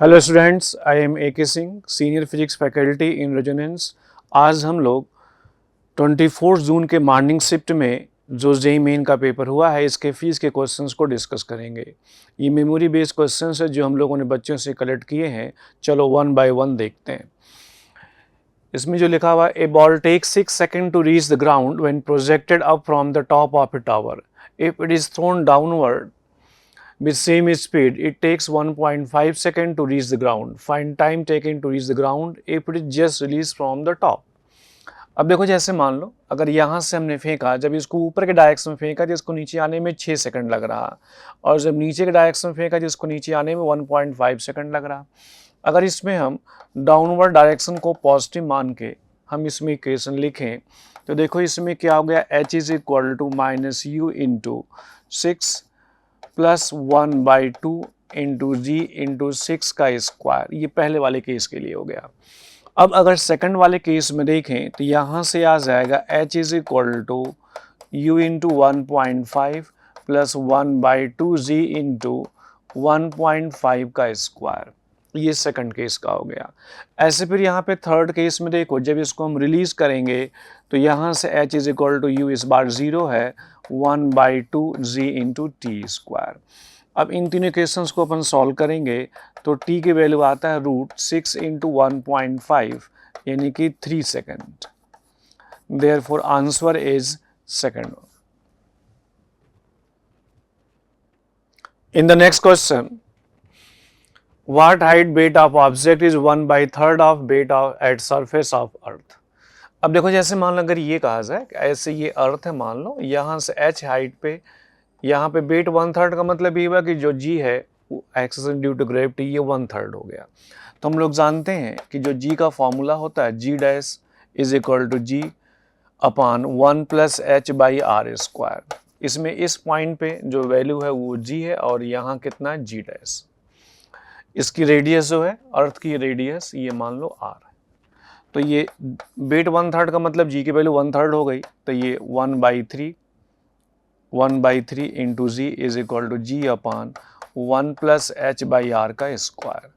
Hello students, I am A K Singh, senior physics faculty in Resonance. आज हम लोग 24 जून के मॉर्निंग शिफ्ट में जो जेई मेन का पेपर हुआ है इसके फीस के क्वेश्चंस को डिस्कस करेंगे। ये मेमोरी बेस्ड क्वेश्चंस है जो हम लोगों ने बच्चों से कलेक्ट किए हैं। चलो वन बाय वन देखते हैं। इसमें जो लिखा हुआ, a ball take 6 second to reach the ground when projected up from the top of a tower. If it is thrown downward with same speed, it takes 1.5 seconds to reach the ground. Find time taken to reach the ground if it is just released from the top. अब देखो, जैसे मान लो अगर यहाँ से हमने फेंका, जब इसको ऊपर के डायरेक्शन में फेंका तो इसको नीचे आने में 6 सेकंड लग रहा, और जब नीचे के डायरेक्शन में फेंका तो इसको नीचे आने में 1.5 सेकंड लग रहा। अगर इसमें हम डाउनवर्ड डायरेक्शन को पॉजिटिव मान के हम इसमें इक्वेशन लिखें तो देखो इसमें क्या हो गया, h is equal to minus u into 6 plus 1/2 into g into 6 का स्क्वायर। ये पहले वाले केस के लिए हो गया। अब अगर सेकंड वाले केस में देखें तो यहाँ से आ जाएगा h is equal to u into 1.5 plus 1/2 g into 1.5 का स्क्वायर। ये सेकंड केस का हो गया। ऐसे फिर यहाँ पे थर्ड केस में देखो, जब इसको हम रिलीज करेंगे तो यहाँ से h is equal to u इस बार 0 है, 1/2 जी इंटू टी स्क्वायर। अब इन तीनों क्वेश्चंस को अपन सॉल्व करेंगे तो t की वैल्यू आता है √6 इंटू 1.5 यानी कि 3 second. Therefore answer is second. In the next question, what height weight of object is 1/3 of weight of at surface of earth। अब देखो, जैसे मान लो अगर ये कहा जाए ऐसे ये अर्थ है, मान लो यहाँ से h हाइट पे यहाँ पे वेट 1/3 का मतलब ये हुआ कि जो g है एक्सेलरेशन ड्यू टू ग्रेविटी ये 1/3 हो गया। तो हम लोग जानते हैं कि जो g का फॉर्मूला होता है g dash is equal to g upon 1 plus h by r square. इसमें इस पॉइंट पे जो वैल्यू है वो g है और यहाँ कितना है g डैश। इसकी रेडियस जो है अर्थ की रेडियस ये मान लो r है। तो ये वेट 1/3 का मतलब g की वैल्यू 1/3 हो गई, तो ये 1/3 into g is equal to g upon 1 plus h by r का स्क्वायर।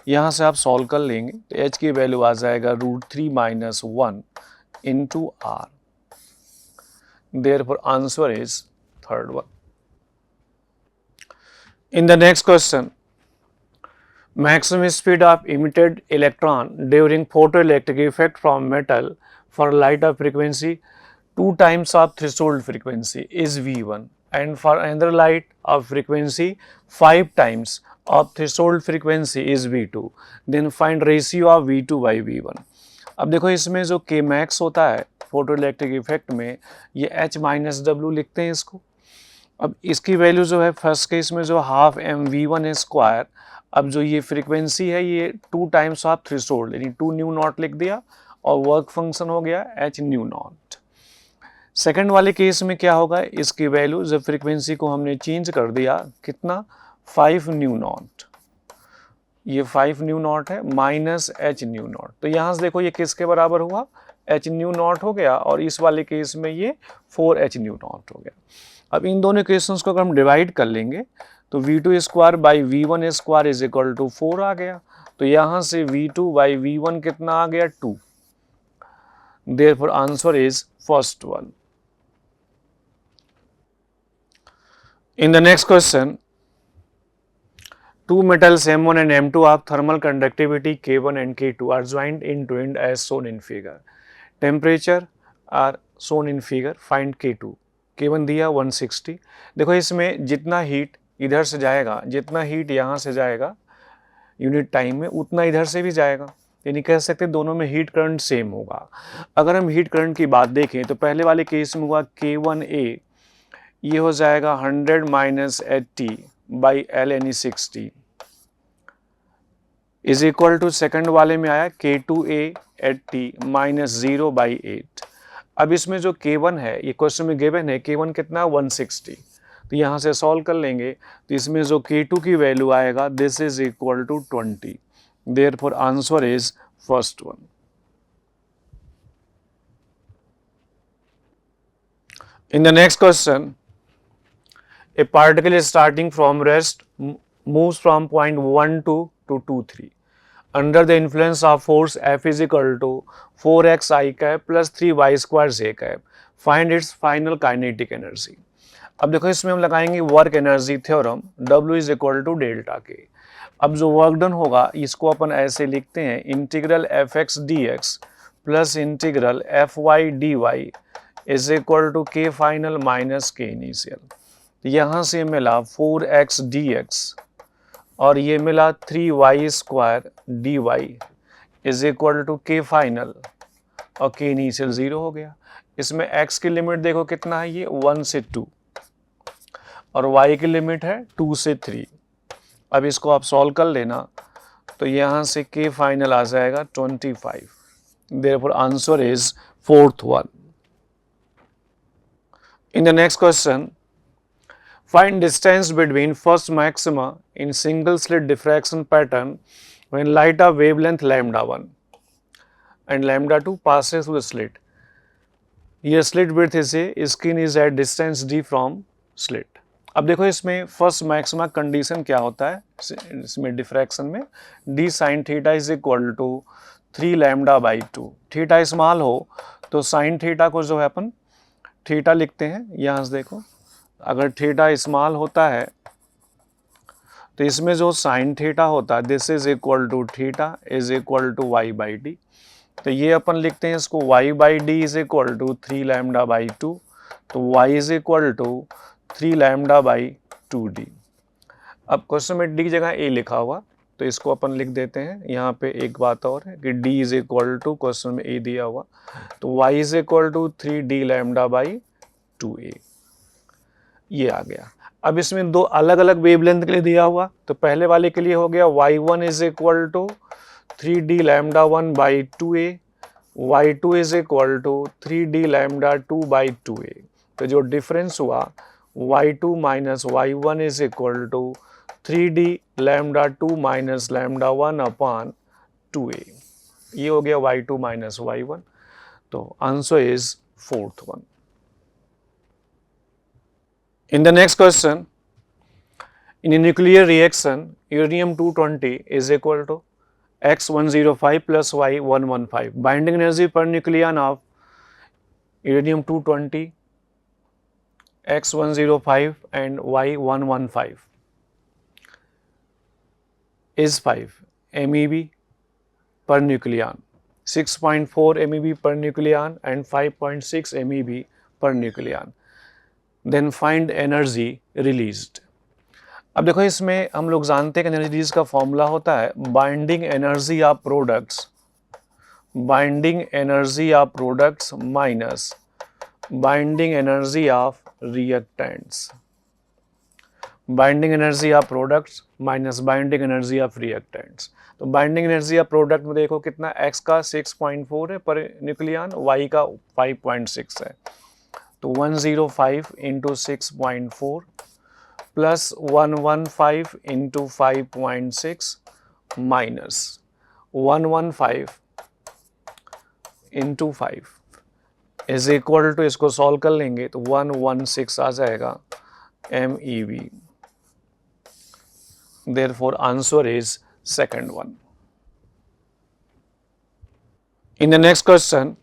यहाँ से आप सॉल्व कर लेंगे तो h की वैल्यू आ जाएगा √3 minus 1 into r. Therefore answer is third one. In the next question, maximum speed of emitted electron during photoelectric effect from metal for light of frequency 2 times of threshold frequency is V1 and for another light of frequency 5 times of threshold frequency is V2, then find ratio of V2 by V1। अब देखो इसमें जो K max होता है photoelectric effect में ये H minus W लिखते हैं इसको। अब इसकी वैल्यू जो है फर्स्ट केस में जो हाफ mv1 स्क्वायर, अब जो ये फ्रीक्वेंसी है ये 2 टाइम्स ऑफ थ्रेशोल्ड यानी 2 न्यू नॉट लिख दिया और वर्क फंक्शन हो गया h न्यू नॉट। सेकंड वाले केस में क्या होगा, इसकी वैल्यू जब फ्रीक्वेंसी को हमने चेंज कर दिया कितना 5 न्यू नॉट, ये 5 न्यू नॉट है माइनस h न्यू नॉट। तो यहाँ से देखो ये किसके बराबर हुआ, h न्यू नॉट हो गया और इस वाले केस में ये 4h न्यू नॉट हो गया। अब इन दोनों इक्वेशंस को अगर हम डिवाइड कर लेंगे तो v2 square by v1 square is equal to 4 आ गया। तो यहाँ से v2 बाई v1 कितना आ गया 2। Therefore answer is first one. In the next question, two metals M1 and M2 of thermal conductivity K1 and K2 are joined end to end as shown in figure. Temperature are shown in figure. Find K2. K1 दिया 160। देखो इसमें जितना heat इधर से जाएगा, जितना heat यहाँ से जाएगा यूनिट टाइम में उतना इधर से भी जाएगा, यानी कह सकते हैं दोनों में हीट करंट सेम होगा। अगर हम हीट करंट की बात देखें तो पहले वाले केस में हुआ K1A ये हो जाएगा 100 माइनस 80 बाई एल यानी 60 इज इक्वल टू सेकंड वाले में आया K2A 80 माइनस 0 बाई 8। अब इसमें जो K1 है ये क्वेश्चन में गिवन है, K1 कितना 160, तो यहाँ से सॉल्व कर लेंगे तो इसमें जो K2 की वैल्यू आएगा this is equal to 20। Therefore answer is first one. In the next question, a particle is starting from rest moves from point 1 to to 2 3. Under the influence of force F is equal to 4x I cap plus 3y square j cap. Find its final kinetic energy. अब देखो इसमें हम लगाएंगे work energy theorem, W is equal to delta k. अब जो work done होगा इसको अपन ऐसे लिखते हैं integral f x d x plus integral f y d y is equal to k final minus k initial. यहाँ से मिला 4x dx और ये मिला 3y square dy is equal to k final और के इनिशियल 0 हो गया. इसमें x की लिमिट देखो कितना है, ये 1 से 2 और y की लिमिट है 2 से 3. अब इसको आप सॉल्व कर लेना तो यहाँ से के फाइनल आ जाएगा 25. Therefore answer is fourth one. In the next question, find distance between first maxima in single slit diffraction pattern when light of wavelength lambda 1 and lambda 2 passes through the slit. Here slit width is a, skin is at distance d from slit. अब देखो इसमें first maxima condition क्या होता है इसमें diffraction में, d sin theta is equal to 3 lambda by 2. Theta small हो तो साइन थीटा को जो है अपन थीटा लिखते हैं. यहाँ से देखो अगर थीटा स्मॉल होता है तो इसमें जो साइन थीटा होता है this is equal to theta is equal to y by d. तो ये अपन लिखते हैं इसको y by d is equal to 3 lambda by 2. तो y is equal to 3 lambda by 2d. अब क्वेश्चन में d की जगह a लिखा हुआ तो इसको अपन लिख देते हैं. यहाँ पे एक बात और है कि d is equal to question में a दिया हुआ तो y is equal to 3d lambda by 2a. ये आ गया. अब इसमें दो अलग अलग वेवलेंथ के लिए दिया हुआ तो पहले वाले के लिए हो गया y1 is equal to 3d lambda 1 by 2a, y2 is equal to 3d lambda 2 by 2a. तो जो डिफरेंस हुआ y2 minus y1 is equal to 3d lambda 2 minus lambda 1 upon 2a. ये हो गया y2 माइनस y1. तो answer is fourth one. In the next question, in a nuclear reaction, uranium-220 is equal to X105 plus Y115. Binding energy per nucleon of uranium-220, X105 and Y115 is 5 MeV per nucleon, 6.4 MeV per nucleon and 5.6 MeV per nucleon. Then find energy released. अब देखो इसमें हम लोग जानते हैं कि energy release का formula होता है binding energy of products, binding energy of products minus binding energy of reactants. Binding energy of products minus binding energy of reactants. तो बाइंडिंग एनर्जी ऑफ प्रोडक्ट में देखो कितना x का 6.4 है पर न्यूक्लियन, y का 5.6 है. तो 105 into 6.4 plus 115 into 5.6 minus 115 into 5 is equal to, इसको सॉल्व कर लेंगे तो 116 आ जाएगा MeV. Therefore answer is second one. In the next question,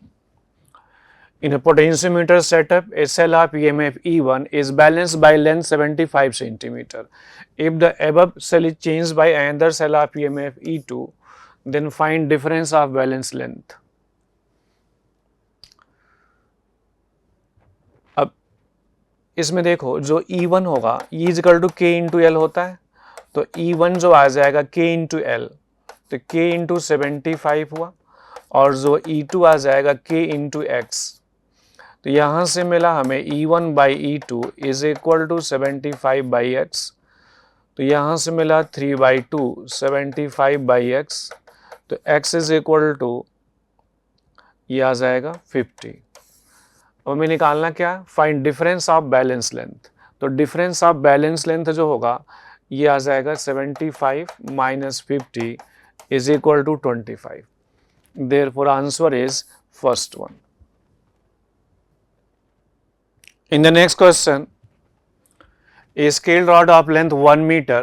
in a potentiometer setup, a cell of EMF E1 is balanced by length 75 centimeter. If the above cell is changed by another cell of EMF E2, then find difference of balance length. अब इसमें देखो जो E1 होगा E is equal to K into L होता है तो E1 जो आ जाएगा K into L तो K into 75 हुआ और जो E2 आ जाएगा K into X. तो यहाँ से मिला हमें E1 by E2 is equal to 75 by X. तो यहाँ से मिला 3 बाई 2 75 बाई X. तो X इज इक्वल टू ये आ जाएगा 50. और हमें निकालना क्या, find difference of balance length. तो डिफरेंस ऑफ बैलेंस लेंथ जो होगा ये आ जाएगा 75 minus 50 is equal to 25. Therefore answer is first one. In the next question, a scale rod of length 1 meter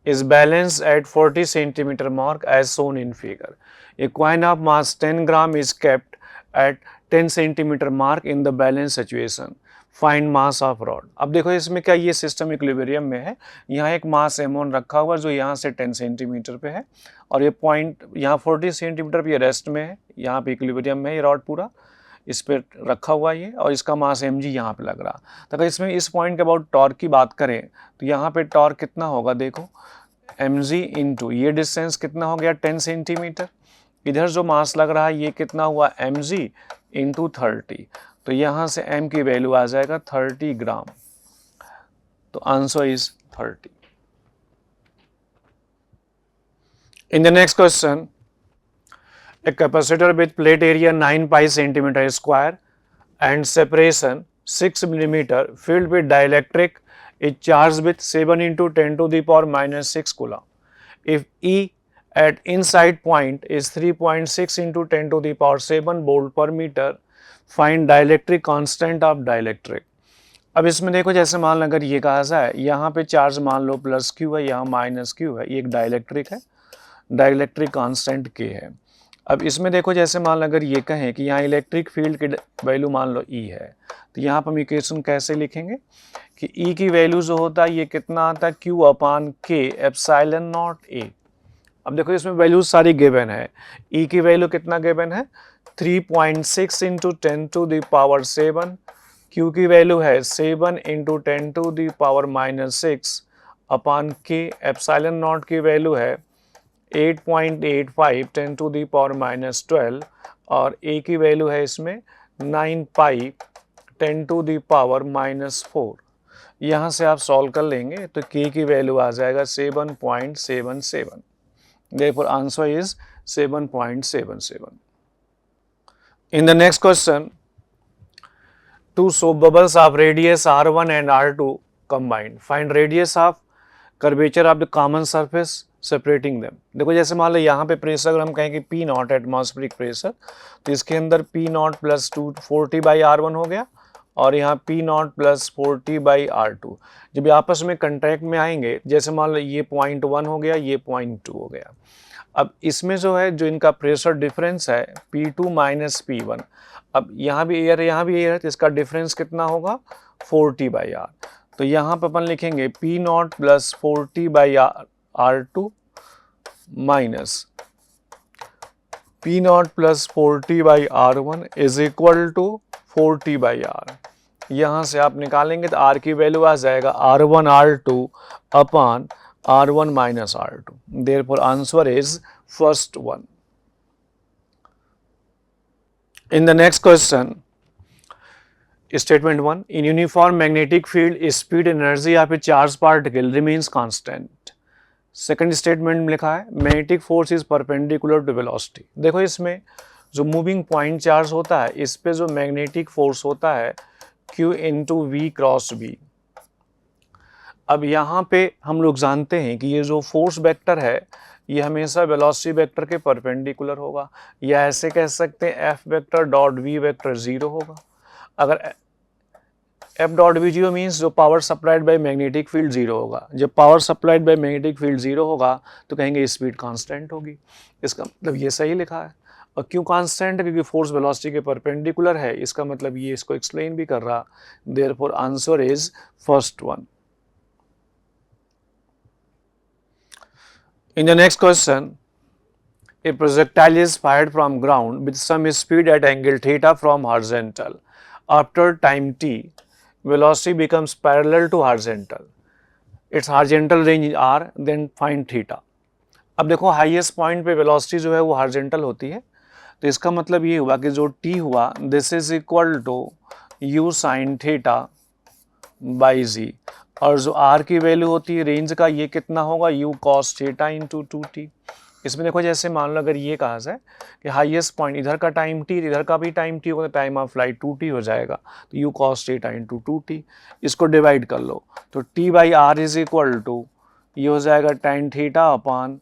is balanced at 40 centimeter mark as shown in figure. A coin of mass 10 gram is kept at 10 centimeter mark in the balance situation. Find mass of rod. अब देखो इसमें क्या ये system equilibrium में है, यहाँ एक मास M1 रखा हुआ जो यहाँ से 10 सेंटीमीटर पे है और ये पॉइंट यहाँ 40 सेंटीमीटर पे रेस्ट में है, यहाँ पे इक्विलिब्रियम में ये रॉड पूरा इस पे रखा हुआ ये और इसका मास mg यहाँ पे लग रहा। तो अगर इसमें इस पॉइंट के अबाउट टॉर्क की बात करें तो यहाँ पे टॉर्क कितना होगा, देखो mg इंटू ये डिस्टेंस कितना हो गया 10 सेंटीमीटर, इधर जो मास लग रहा है ये कितना हुआ mg इंटू 30, तो यहाँ से m की वैल्यू आ जाएगा 30 ग्राम। तो answer is 30। In the next question, a capacitor with plate area 9 pi centimeter square and separation 6 millimeter filled with dielectric is charged with 7 into 10 to the power minus 6 coulomb. If E at inside point is 3.6 into 10 to the power 7 volt per meter, find dielectric constant of dielectric. अब इसमें देखो जैसे मान लो अगर ये कहा जाए यहाँ पे चार्ज मान लो प्लस क्यू है, यहाँ माइनस क्यू है, ये एक डाइलेक्ट्रिक है, डाइलेक्ट्रिक कांस्टेंट के है। अब इसमें देखो जैसे मान लो अगर ये कहें कि यहाँ इलेक्ट्रिक फील्ड की वैल्यू मान लो E है, तो यहाँ पर हम इक्वेशन कैसे लिखेंगे कि E की वैल्यू जो होता है ये कितना आता है Q upon K epsilon not A। अब देखो इसमें वैल्यूज सारी गिवन है, E की वैल्यू कितना गिवन है 3.6 into 10 to the power 7, Q की वैल्यू है 7 into 10 to the power minus 6 upon K, epsilon naught की वैल्यू है 8.85 10 टू दी पावर माइनस 12 और A की वैल्यू है इसमें 9 पाई 10 टू दी पावर माइनस 4। यहाँ से आप सॉल्व कर लेंगे तो K की वैल्यू आ जाएगा 7.77। Therefore answer is 7.77. In the next question, two soap bubbles of radius R1 and R2 combined. Find radius of curvature of the common surface separating them. देखो जैसे मान लो यहाँ पे प्रेशर अगर हम कहें कि P नॉट एटमॉस्फेरिक प्रेशर, तो इसके अंदर P naught plus 240 by R1 हो गया और यहाँ P naught plus 40 by R2। जब ये आपस में कंटैक्ट में आएंगे, जैसे मान लो ये 0.1 हो गया, ये 0.2 हो गया। अब इसमें जो है जो इनका प्रेशर डिफरेंस है P2 माइनस P1, अब यहाँ भी एयर यहाँ भी एयर है तो इसका डिफरेंस कितना होगा 40 बाई R। तो यहाँ पर अपन लिखेंगे P naught plus 40 by R2 minus P naught plus 40 by R1 is equal to 40 by R। यहाँ से आप निकालेंगे तो R की वैल्यू आ जाएगा R1 R2 upon R1 minus R2। Therefore answer is first one. In the next question, statement 1, in uniform magnetic field speed energy of a charge particle remains constant. Second statement में लिखा है magnetic force is perpendicular to velocity. देखो इसमें जो moving point charge होता है इस पे जो मैग्नेटिक फोर्स होता है Q into v cross v. अब यहाँ पे हम लोग जानते हैं कि ये जो फोर्स वेक्टर है ये हमेशा वेलोसिटी वेक्टर के परपेंडिकुलर होगा, या ऐसे कह सकते हैं F vector dot V vector 0 होगा। अगर F dot V zero means जो power supplied by magnetic field 0 होगा। जब power supplied by magnetic field 0 होगा तो कहेंगे स्पीड कांस्टेंट होगी। इसका मतलब ये सही लिखा है। और क्यों कांस्टेंट है? क्योंकि फोर्स वेलोसिटी के परपेंडिकुलर है, इसका मतलब ये इसको एक्सप्लेन भी कर रहा। Therefore answer is first one. In the next question, a projectile is fired from ground with some speed at angle theta from horizontal. After time t, velocity becomes parallel to horizontal. Its horizontal range is r, then find theta. अब देखो highest point पे velocity जो है वो horizontal होती है, तो इसका मतलब ये हुआ कि जो t हुआ this is equal to u sine theta by g, और जो r की वैल्यू होती है रेंज का ये कितना होगा u cos theta into 2t। इसमें देखो जैसे मान लो अगर ये कहा जाए कि हाईएस्ट पॉइंट इधर का टाइम t इधर का भी टाइम t होगा तो टाइम ऑफ फ्लाइट 2t हो जाएगा, तो u cos theta into 2t। इसको डिवाइड कर लो तो t by r is equal to ये हो जाएगा tan थीटा अपान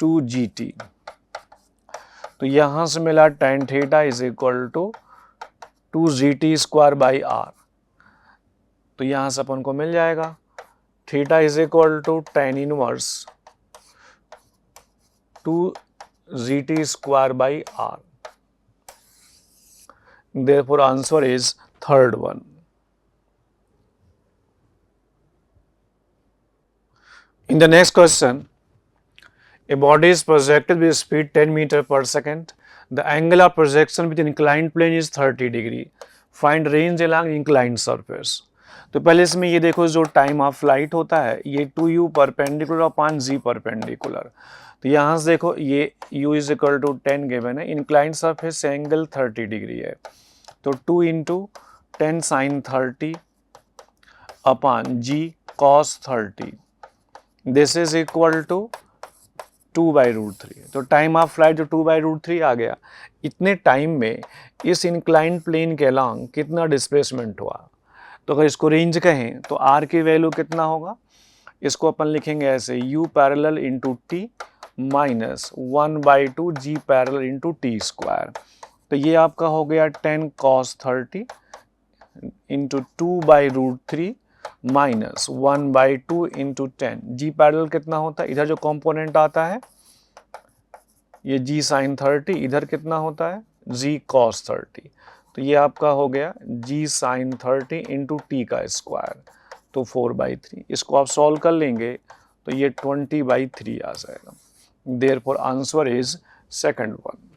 2gt। तो यहाँ से मिला tan theta is equal to 2gt square by r. तो यहाँ से अपन को मिल जाएगा theta is equal to tan inverse 2gt square by r. Therefore answer is third one. In the next question, a body is projected with speed 10 meter per second. The angle of projection with inclined plane is 30 degree. Find range along inclined surface. तो पहले इसमें ये देखो, जो time of flight होता है ये 2u perpendicular upon g perpendicular. तो यहाँ से देखो ये u is equal to 10 given है, इंक्लाइंड सरफेस से एंगल 30 डिग्री है, तो 2 into 10 sine 30 upon g cos 30, this is equal to 2/√3. तो टाइम ऑफ फ्लाइट जो 2/√3 आ गया, इतने टाइम में इस इंक्लाइंड प्लेन के अलॉन्ग कितना डिस्प्लेसमेंट हुआ. तो अगर इसको रेंज कहें तो r की वैल्यू कितना होगा, इसको अपन लिखेंगे ऐसे u parallel into T minus 1/2 g parallel into T square. तो ये आपका हो गया 10 cos 30 इंटू 2/√3 माइनस 1/2 इंटू 10. जी पैरेलल कितना होता है, इधर जो कंपोनेंट आता है ये g साइन 30, इधर कितना होता है g cos 30. तो ये आपका हो गया g साइन 30 इंटू टी का स्क्वायर, तो 4/3. इसको आप सॉल्व कर लेंगे तो ये 20/3 आ जाएगा. Therefore answer is second one.